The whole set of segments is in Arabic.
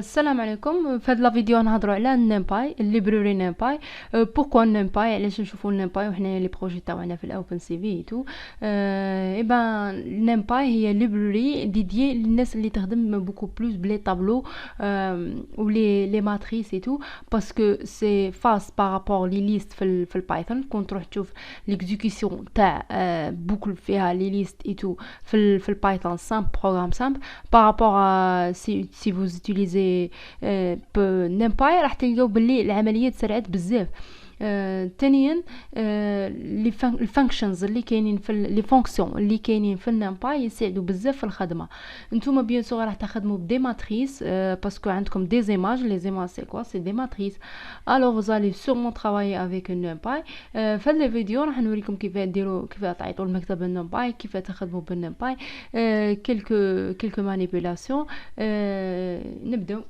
السلام عليكم. في هذا الفيديو نهضروا على نيمباي الليبراري نيمباي. بوركوا نيمباي؟ علاش نشوفوا نيمباي وحنا لي بروجي تاعنا في الاوبن سي في تو. ايبا نيمباي هي ليبراري ديديي للناس اللي تخدم بوكو بلوس بلي طابلو ولي ماتريس اي تو، باسكو سي فاس بارابور لي ليست في البايثون. كون تروح تشوف ليكزيكسيون تاع بوكل فيها لي ليست اي تو في البايثون سامبل بروغرام سامبل par rapport à si vous utilisez NumPy راح تلقاو باللي العمليات سرعت بزاف. ثانيا لي الفانكشنز اللي كاينين في لي فونكسيون اللي كاينين في النمباي يساعدوا بزاف في الخدمه. نتوما بيان سور راح تخدموا بدي ماتريس باسكو عندكم دي زيماج. لي زيماج سي كوا؟ سي دي ماتريس. الوغ vous allez sûrement travailler avec NumPy. في هذا الفيديو راح نوريكم كيف ديروا، كيف تعيطوا المكتب النمباي، كيف تخدموا بالنمباي، كلكو مانيبيولاسيون. نبداو.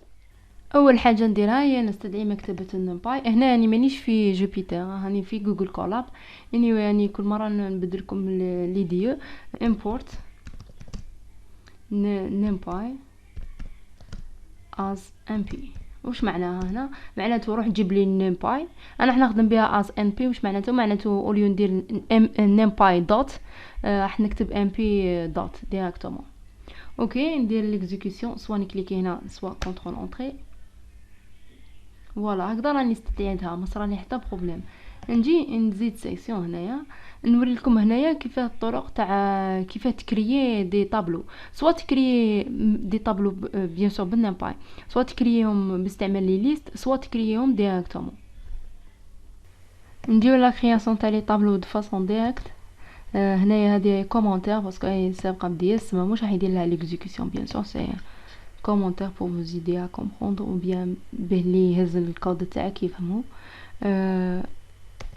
اول حاجه نديرها هي نستدعي مكتبه النمباي. هنا راني مانيش في جوبيتر، راني في جوجل كولاب. يعني كل مره نبدل لكم لي دي import numpy as mp. واش معناها هنا؟ معناته روح جيب لي نمباي. انا راح نخدم بها as np. واش معناته اوليو ندير numpy دوت راح نكتب mp دوت ديريكتومون. اوكي ندير ليكزيكسيون، سوا نكليكي هنا سوا كونترول اونطري. فوالا هكذا راني استدعيتها، ما صرالي حتى بروبليم. نجي نزيد سيكسيون هنايا، نوري لكم هنايا كيف الطرق تاع كيف تكريي دي طابلو. سوا تكريي دي طابلو بيان سور بالنمباي، سوا تكرييهم باستعمال لي ليست، سوا تكرييهم ديريكتومون. نديرو لا كرياسيون تاع لي طابلو دو فاصون ديريكت. هنايا هادي كومونتير باسكو هي سابقه بدي اسم، مش راح يدير لها ليكزيكسيون بيان سور. سي commentaire pour vous aider à comprendre ou bien بلي يهز الكود تاعك يفهمو.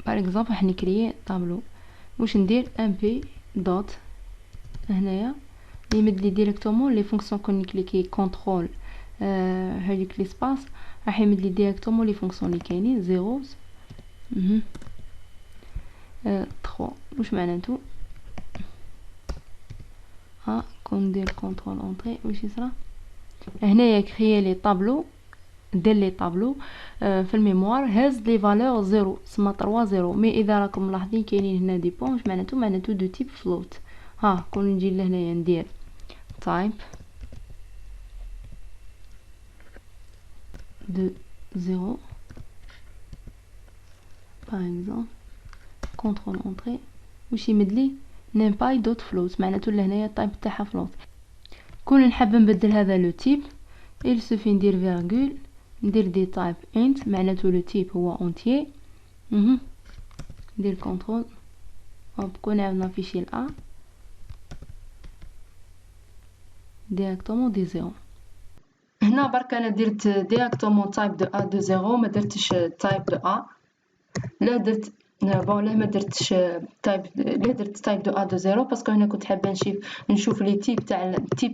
par exemple راح نكري طابلو. واش ندير mp دوت هنايا يمد لي ديريكتومون لي فونكسيون. كون نكليكي كونترول هذيك لي سباس راح يمد لي ديريكتومون لي فونكسيون اللي كاينين زيروز 3. واش معناتو؟ ها كون ندير كونترول اونطري واش يصرى هنايا؟ كريي لي طابلو، دير لي طابلو في الميموار، هاز لي فالور زيرو، سما 3 زيرو. مي اذا راكم ملاحظين كاينين هنا دي بون. واش معناتو دو تيب فلوت. ها كون نجي لهنايا ندير تايب دو زيرو باغ اكزومبل كونترول اونطري، واش يمدلي نمباي دوت فلوت، معناتو لهنايا التايب تاعها فلوت. كون نحب نبدل هذا لو تيب il suffit ندير فيرغول، ندير دي تايب انت، معناتو لو تيب هو اونتيي. ندير كونترول كون نعاود نافيشي ال a ديريكتومون دي زيرو. هنا برك انا درت ديريكتومون تايب دو a دو زيرو، ما درتش تايب دو a. لا درت بون لا ما درتش تايب، لا درت تايب دو a دو زيرو باسكو هنا كنت حابه نشوف لي تيب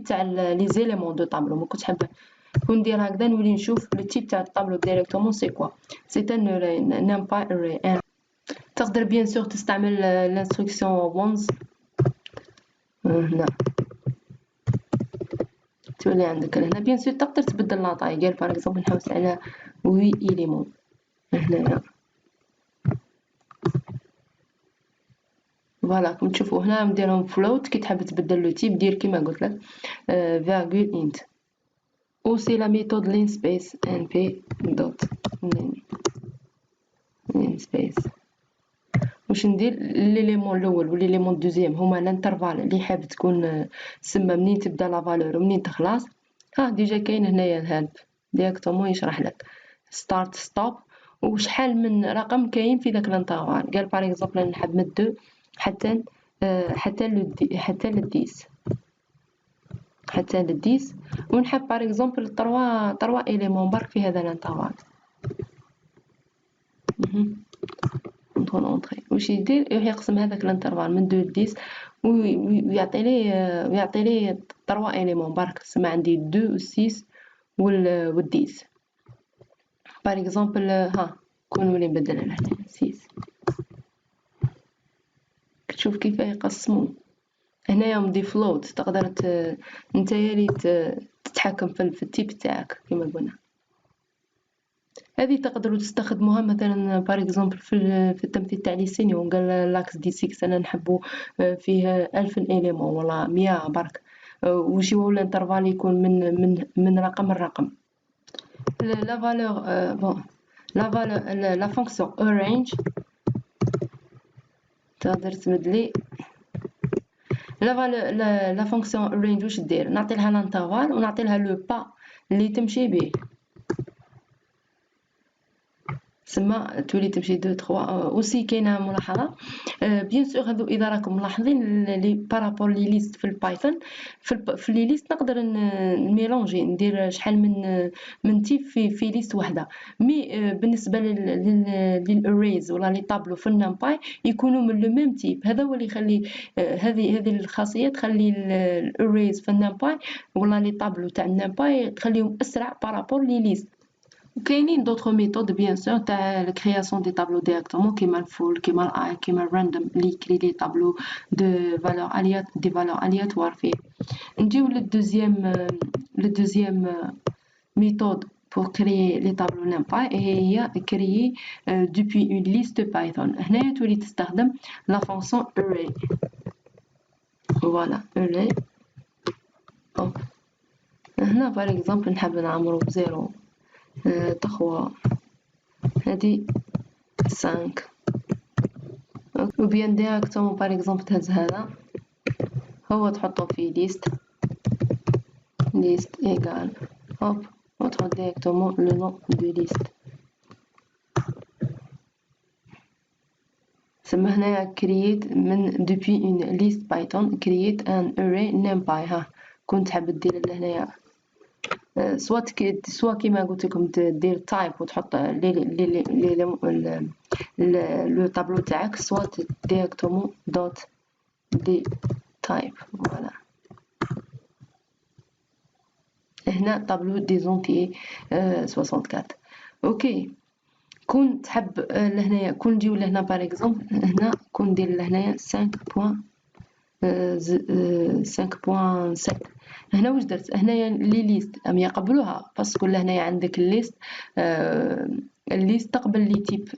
تاع لي زيليمون دو طابلو. ما كنتش حابه كون ندير هكذا نولي نشوف لو تيب تاع الطابلو ديريكتومون سي كوا. سي ان نمباي اري. تقدر بيان سور تستعمل لانستركسيون وونز هنا، تولي عندك هنا بيان سور تقدر تبدل لا طاي. قال باغ اكزومبل نحوس على 8 إليمون هنايا. فوالا كما تشوفوا هنا نديرهم فلوت. كي تحب تبدل لو تيب دير كيما قلت لك فيرغول انت. او سي لا ميثود linspace np دوت linspace. واش ندير ليليمون الاول وليليمون الدوزيام هما الانترفال اللي حاب تكون سما منين تبدا لا فالور ومنين تخلص. ها ديجا كاين هنايا الهلب ديريكتومون يشرح لك ستارت ستوب وشحال من رقم كاين في داك الانترفال. قال باغ اكزومبل نحب من 2 حتى للديس، حتى للديس، ونحب باغ اكزومبل 3 إليمون برك في هذا الانترفال. كونترول اونطري. واش يدير؟ يقسم هذاك الانترفال من 2 ل 10 ويعطي لي 3 إليمون برك. سما عندي 2 و 6 و 10 باغ اكزومبل. ها كون نولي نبدل هنا 6. تشوف كيف يقسموا هنايا مدي فلوت. تقدر نتايا لي تتحكم في التيب تاعك كما قلنا. هذه تقدروا تستخدموها مثلا بار اكزومبل في التمثيل تاع لي سينيون. قال لاكس دي 6 انا نحبو فيه 1000 اليمون ولا 100 برك، ويجيو الانترفال يكون من رقم لرقم. لا فالور بون لا فالور لا فونكسيون arrange تقدر تمدلي لا فونكسيون arrange واش دير؟ نعطي لها الانترفال ونعطي لها لو با اللي تمشي به، تسمى تولي تمشي 2 3. اوسي كاينه ملاحظه بيان سور هذو اذا راكم ملاحظين لي بارابور لي ليست في البايثون، في لي ليست نقدر نميلونجي ندير شحال من تيب في ليست واحده. مي بالنسبه للاريز ولا لي طابلو في النمباي يكونوا من لو ميم تيب. هذا هو اللي يخلي هذه الخاصيه تخلي الاريز في النمباي ولا لي طابلو تاع النمباي تخليهم اسرع بارابور لي ليست. وكاينين دوطخ ميثود بيان سور تاع الكرياسيون دي طابلو ديريكتومون كيما الفول كيما الاي كيما الراندوم اللي يكري لي طابلو دو فالور دي فالور الياتوار فيه. نجيو للدوزيام ميثود pour créer les tableaux NumPy هي créer depuis une liste Python. هنايا تولي تستخدم la fonction array. voilà array. هنا par exemple نحب نعمرو بزيرو 3 هادي 5 ou bien directement par exemple تهز هذا هو تحطه في list égal hop وتحط directement le nom de liste. سما هنايا create من depuis une liste Python create an array NumPy. ها كنت تحب دير لهنايا سوا كيما قلت لكم دير تايب وتحط لو طابلو تاعك سوا ديريكتومون دوت دي تايب. فوالا هنا طابلو ديزونتي 64. اوكي كون تحب لهنايا كون نجيو لهنا باغ اكزومبل هنا كون ندير لهنايا 5.7 هنا واش درت؟ هنايا لي ليست ام يقبلوها باسكو لهنايا عندك الليست الليست تقبل لي تيب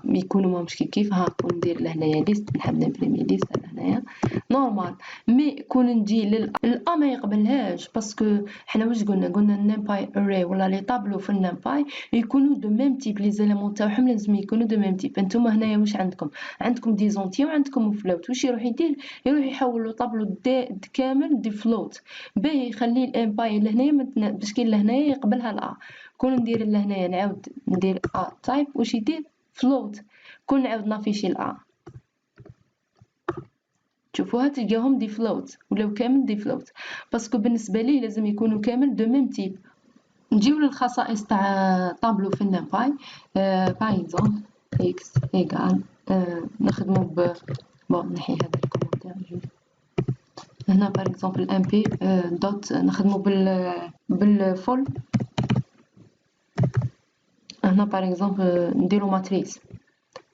يكونوا ماهمش كيف. ها كون ندير لهنايا ليست نحب نمبريمي ليست لهنايا نورمال. مي كون نجي للأ ما يقبلهاش باسكو حنا واش قلنا النمباي اري ولا لي طابلو في النمباي يكونوا دو ميم تيب لي زيليمون تاعهم لازم يكونوا دو ميم تيب. انتوما هنايا واش عندكم ديزونتي وعندكم فلوت. واش يروح يدير؟ يروح يحول لو طابلو كامل دي فلوت باهي يخلي الامباي لهنايا باش كاين لهنايا يقبلها لا. كون ندير لهنايا نعاود ندير ا تايب واش يدير فلوت. كون نعاود نافيشي الأ تشوفوها تلقاهم دي فلوت ولاو كامل دي فلوت باسكو بالنسبه لي لازم يكونوا كامل دو ميم تيب. نجيو للخصائص تاع طابلو في النمباي باغ اكزومبل اكس ايغال نخدمو بون نحي هذا الكومونتير هنا باغ اكزومبل ام بي دوت نخدمو بالفول. هنا باغ اكزومبل نديرو ماتريس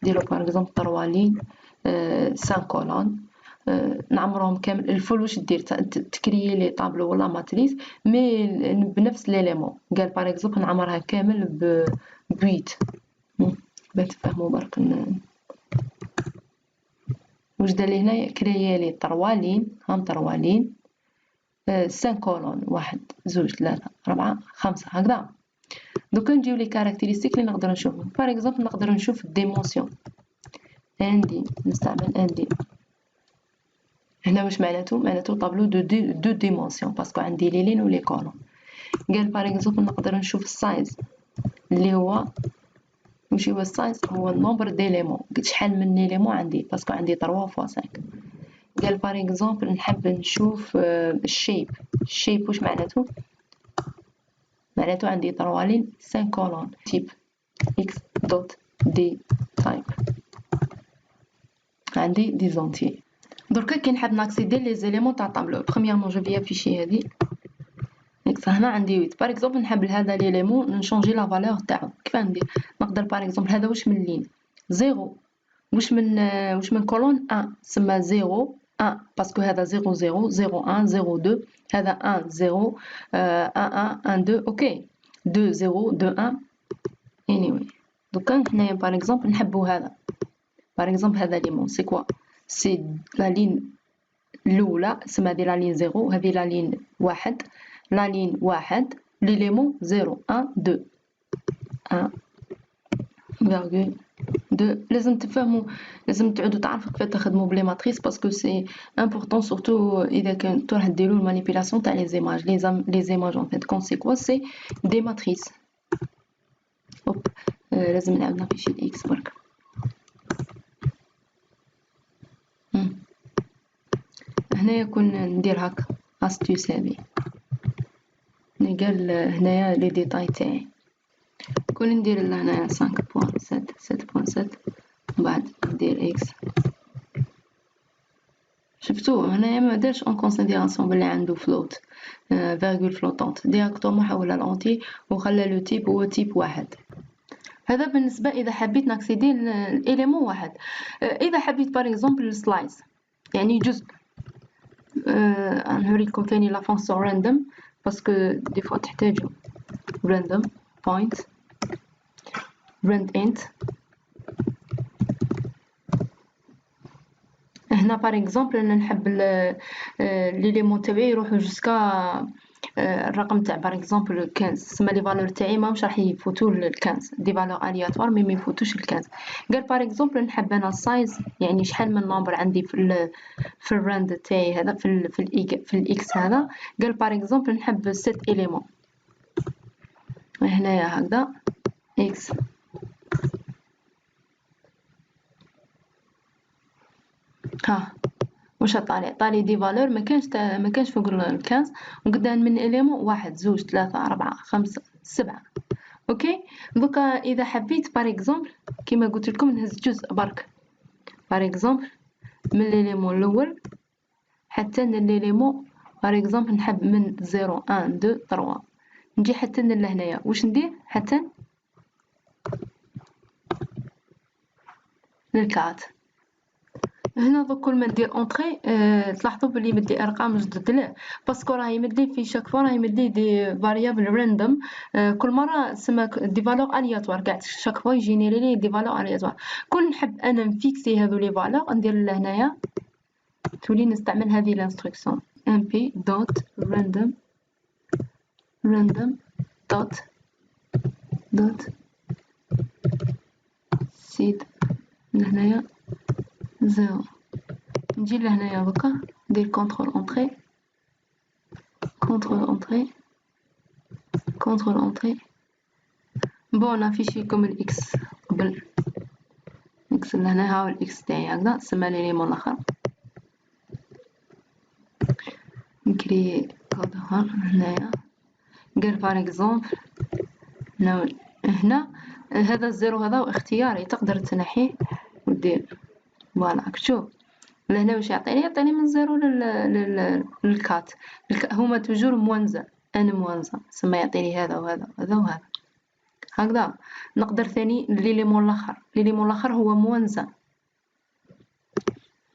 نديرو باغ اكزومبل 3 لين 5 كولون نعمرهم كامل. الفول واش دير؟ تكريي لي طابلو ولا ماتريس مي بنفس ليليمون. قال باغ اكزومبل نعمرها كامل ب 8 باش تفهموا برك واش دار لي هنايا. كريي لي 3 لين هام 3 لين 5 كولون 1 2 3 4 5 هكذا. دوكا نجيو لي كاركتيرستيك اللي نقدر نشوفهم. باغ اكزومبل نقدر نشوف الديمونسيون عندي نستعمل عندي هنا واش معناتو طابلو دو ديمونسيون باسكو عندي لي لين ولي كولون. قال باغ اكزومبل نقدر نشوف السايز اللي هو واش هو السايز هو النومبر ديليمون شحال من ليليمون عندي باسكو عندي 3 فوا 5. قال باغ اكزومبل نحب نشوف الشيب واش معناتو عندي 3 لين 5 كولون تيب x دوت دي تايب عندي ديزونتي. دركا كي نحب ناكسيدي لي زيليمون تاع طابلو برومييرمون جو في افيشي هذه هنا عندي 8 باغ اكزومبل نحب لهذا ليليمون نشونجي لا فالور تاعو. كيف ندير؟ نقدر باغ اكزومبل هذا واش من لين 0 واش من كولون 1 سما 0 1 باسكو هذا 0 0 0 1 0 2 هذا 1 0 1 1 1 2 اوكي 2 0 2 1 anyway. دوكا هنايا باغ اكزومبل نحبو هذا باغ اكزومبل هذا ليمون سي كوا سي لا لين الاولى سما هذه لا لين 0 هذه لا لين 1 لا لين 1 ليليمون 0 1 2 1 فيرغول 2 لازم تفهموا لازم تعودوا تعرفوا كيف تخدموا بلي ماتريس باسكو سي امبورطون سورتو اذا كنتو راح ديروا المانيبيلاسيون تاع لي زيماج لي زيماج ان فيت كون سي كوا سي دي ماتريس اوب لازم نعاود نافيشي الاكس برك هنايا كون ندير هكا استيوس هذه قال هنايا لي ديتاي تاعي كون ندير لهنايا 5.7 7.7 من بعد ندير اكس شفتو هنايا ما دارش اون كونسيديراسيون بلي عنده فلوت فيرغول فلوتونت ديريكتومون حولها لونتي وخلى لو تيب هو تيب واحد هذا بالنسبه اذا حبيت ناكسيدي الاليمون واحد اذا حبيت باغ اكزومبل سلايس يعني جزء نوريكم ثاني لا فونكسيون راندوم باسكو دي فوا تحتاجو راندوم بوينت rand int هنا باغ اكزومبل انا نحب ليليمون تاعي يروحوا جوسكا الرقم تاع باغ اكزومبل 15 سما لي فالور تاعي ماهمش راح يفوتوا ل 15 دي فالور الياتوار مي يفوتوش ل 15 قال باغ اكزومبل نحب انا السايز يعني شحال من نومبر عندي في الراند تاعي هذا في الاكس هذا قال باغ اكزومبل نحب 7 اليمون هنايا هكذا اكس ها واش طالي دي فالور ما كانش فوق ال 15 وقدام من اليمون 1 2 3 4 5 7 اوكي دوكا اذا حبيت باغ اكزومبل كيما قلت لكم نهز جزء برك باغ اكزومبل من الاليمون الاول حتى للاليمون باغ اكزومبل نحب من 0 1 2 3 نجي حتى لهنايا واش ندير حتى للكات هنا دوك كل ما ندير اونطري تلاحظوا بلي يمدلي ارقام جدد له باسكو راه يمدلي في شاك فوا راه يمدلي دي فاريابل راندوم كل مره سما دي فالور الياتوار كاع شاك فوا يجينيري لي دي فالور الياتوار كون نحب انا نفيكسي هذو لي فالور ندير لهنايا تولي نستعمل هذه الانستركسيون mp دوت random دوت سيد لهنايا 0 نجي لهنايا دوكا ندير كونترول اونطري بون نافيشيكم الاكس قبل اكس لهنا هاو الاكس تاعي هكذا سما ليليمون الاخر نكري كود اخر هنايا قال باغ اكزومبل هنا هذا الزيرو هذا اختياري تقدر تنحيه ودير فوالا شوف لهنا واش يعطيني من 0 للكات هما توجور موانزه انا موانزه سما يعطيني هذا وهذا وهذا وهذا هكذا نقدر ثاني ليليمون الاخر هو موانزه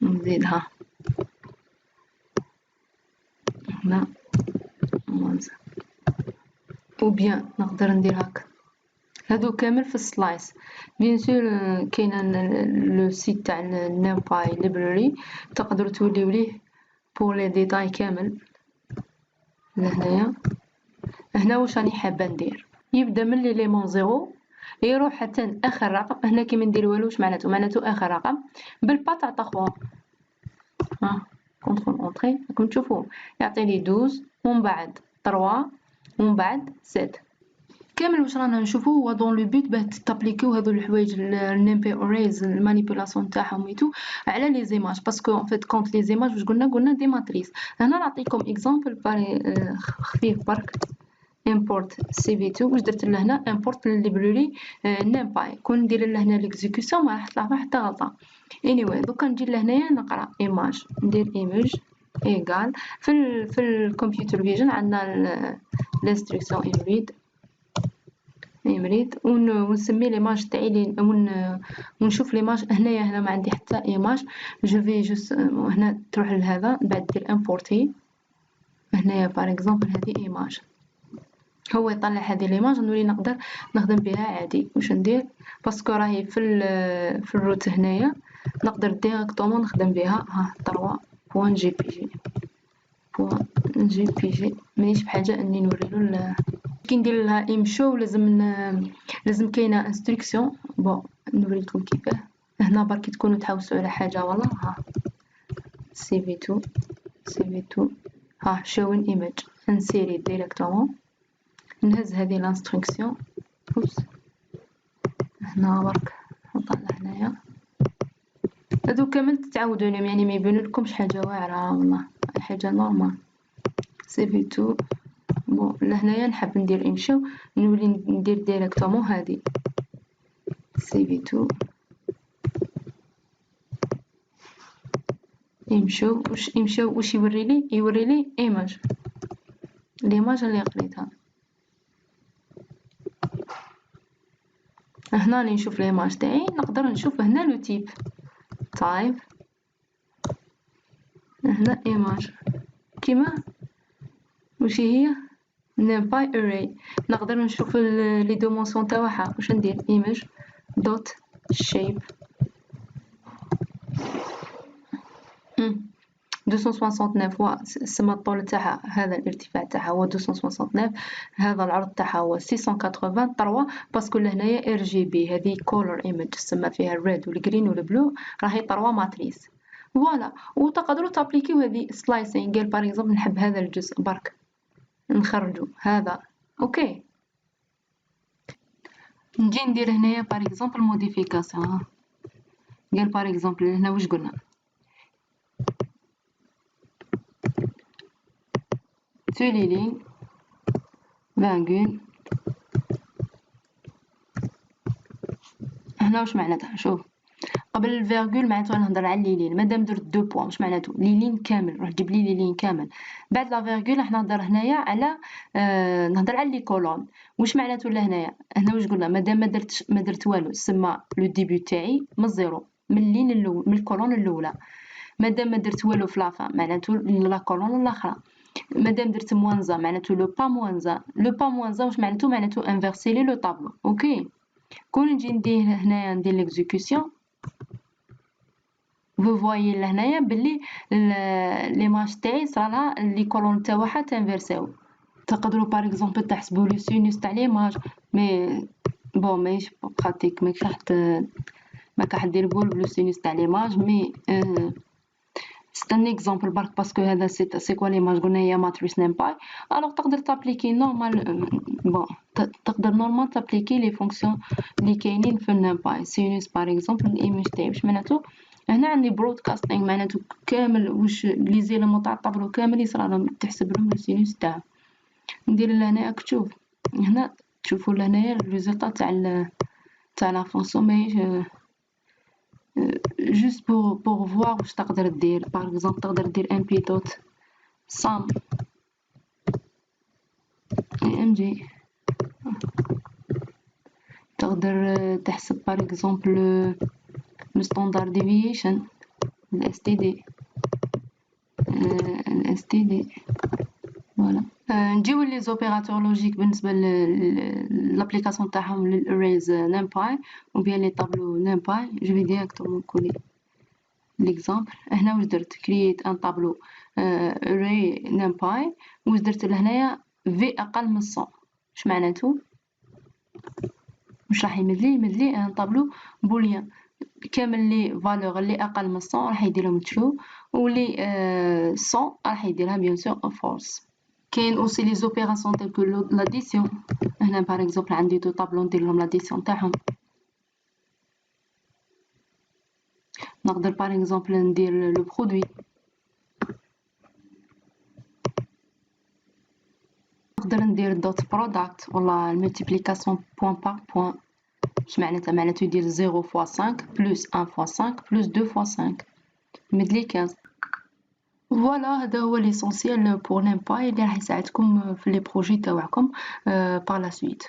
نزيدها هنا موانزه وبيان نقدر ندير هكا هادو كامل في السلايس بيان سور كاين لو سيت تاع نمباي ليبراري تقدروا توليو ليه بور لي ديتاي كامل لهنايا هنا واش راني حابه ندير يبدا من ليليمون 0 يروح حتى اخر رقم هنا كي ما ندير والو واش معناته اخر رقم بالبا تاع 3 ها كونترول اونطري راكم تشوفوا يعطيني 12 ومن بعد 3 ومن بعد 7 كامل واش رانا نشوفو هو دون لو بوت باه تابليكيو هذو الحوايج النيمبي اوريز المانيبيولاسيون تاعهم ايتو على لي زيماج باسكو ان فيت كونت لي زيماج واش قلنا دي ماتريس هنا نعطيكم اكزامبل خفيف برك import cv2 واش درت لهنا import للليبراري نمباي كون ندير لهنا ليكزيكسيون ما راح تلاحظوا حتى غلطه anyway دوكا نجي لهنايا نقرا ايماج ندير image ايغال في الكمبيوتر فيجن عندنا الانستركسيون read ايمريت ونسمي ليماج تاعي ونشوف ليماج هنا ما عندي حتى ايماج. جو في جوست هنا تروح لهذا من بعد دير امبورتي هنايا باغ اكزومبل هذه ايماج هو يطلع هذه ليماج نولي نقدر نخدم بها عادي. واش ندير باسكو راهي في الروت هنايا نقدر ديريكتومون نخدم بها. ها 3.jpg مانيش بحاجه اني نوريلو كي ندير لها امشو لازم كاينه انستركسيون. بون نوريلكم كيفاه. هنا برك تكونوا تحوسوا على حاجه والله. ها cv2 ها showing image نسيري ديريكتومون نهز هذه الانستركسيون. اوبس هنا برك نطلع هنايا هادو كامل تتعودوا لهم يعني ما يبانوا لكمش حاجه واعره والله حاجه نورمال. cv2 بون لهنايا نحب ندير امشو نولي ندير ديريكتومون هذه cv2 يمشو واش يوري لي ايماج ليماج اللي قريتها. هنا راني نشوف ليماج تاعي نقدر نشوف هنا لو تيب هنا ايماج كيما واش هي نمباي اري نقدر نشوف لي دومونسيون تاعها. واش ندير ايماج دوت شيب 269 هو سما الطول تاعها هذا الارتفاع تاعها هو 269 هذا العرض تاعها هو 683 باسكو لهنايا ار جي بي هذه كولر ايماج تسمى فيها الريد والجرين والبلو راهي 3 ماتريس فوالا. وتقدروا تابليكيو هذه سلايسين قال باغ اكزومبل نحب هذا الجزء برك نخرجوا هذا اوكي. نجي ندير هنايا باغ اكزومبل موديفيكاسيون قال باغ اكزومبل هنا واش قلنا سوليلين فانغول هنا واش معناتها. شوف قبل الفيرغول معناتها نهضر على لي لين مادام درت دو بوين واش معناتو لي لين كامل روح جيب لي لين كامل. بعد لا فيرغول راح نهضر هنايا على نهضر على لي كولون واش معناتو لهنايا. هنا واش قلنا مادام ما درت والو سما لو ديبي تاعي من الزيرو من اللين الاول من الكولون الاولى. مادام ما درت والو في لافان معناتو لا كولون الاخرى. مادام درت موانزا معناتو لو با موانزا واش معناتو انفيرسي لي لو طابلو اوكي. كون نجي ندير هنايا ندير ليكزيكسيون vous voyez لهنايا بلي ليماج تاعي صرالها لي كولون تاعها تنفيرسيو. تقدروا باغ اكزومبل تحسبوا لو سينوس تاع ليماج مي بون ماهيش براتيك ما كاين دير بول لو سينوس تاع ليماج مي c'est un exemple برك باسكو هذا سي كوا ليماج قلنا هي ماتريس نمباي الوغ تقدر تابليكي نورمال بون تقدر نورمال تابليكي لي فونكسيون اللي كاينين في النمباي سينوس باغ اكزومبل الايماج تاعي واش معناتو. هنا عندي برودكاستينغ معناتو كامل واش لي زيليمون تاع الطابلو كامل يصرالهم تحسب لهم السينوس تاعهم. ندير لهنا راك تشوف هنا تشوفوا لهنايا الريزلطه تاع لا فونكسيون ماهيش juste pour voir واش تقدر دير. par exemple تقدر دير mp dot sum mg تقدر تحسب par exemple le standard deviation std voilà. نجيو لي زوبيراتور لوجيك بالنسبه لابليكاسيون تاعهم للاريز نمباي ou bien les tableaux NumPy. je vais directement coller l'exemple. هنا واش درت create un tableau array NumPy واش درت لهنايا v اقل من 100 واش معناتو واش راح يمدلي ان طابلو بوليان كامل لي فالور اللي اقل من 100 راح يديرهم true ولي 100 راح يديرها bien sûr false. كاين اوسي لي زوبيراسيون تال كو لاديسيون. هنا باغ اكزومبل عندي دو طابلو ندير لهم لاديسيون تاعهم. نقدر باغ اكزومبل ندير لو برودوي نقدر ندير دوت برودكت ولا الملتيبليكاسيون بوين بار بوين واش معناتها يدير 0 فوا 5 بلس 1 فوا 5 بلس 2 فوا 5 يمدلي 15. فوالا هذا هو ليسونسيال بور NumPy اللي راح يساعدكم في لي بروجي تاعكم par la suite.